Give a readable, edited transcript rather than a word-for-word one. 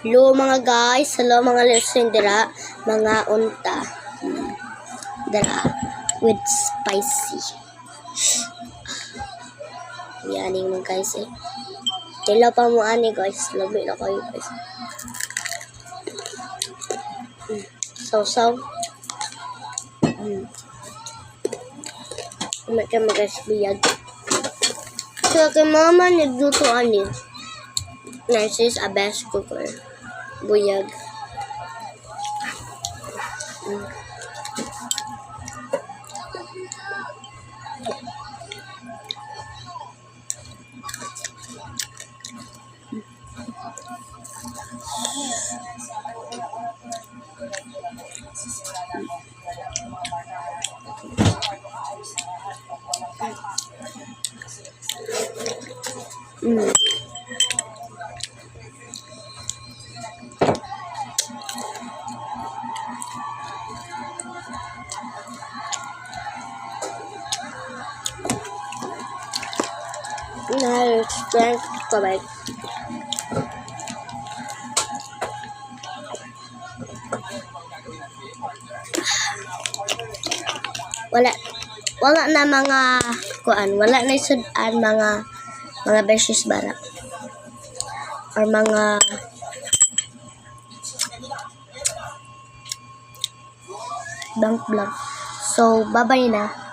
Hello mga guys, hello mga lesson dira, mga unta. Dira with spicy. Yan yung mga guys eh. Tila pa mo ani guys, labi na kayo guys. Sausaw. Umat ka guys biyag. So kay mama nagluto ani. This is a best cooker. Buyag. Na-experience ko ba? Wala na mga kuan, wala na sudan mga beses bara or mga blank. So bye-bye na.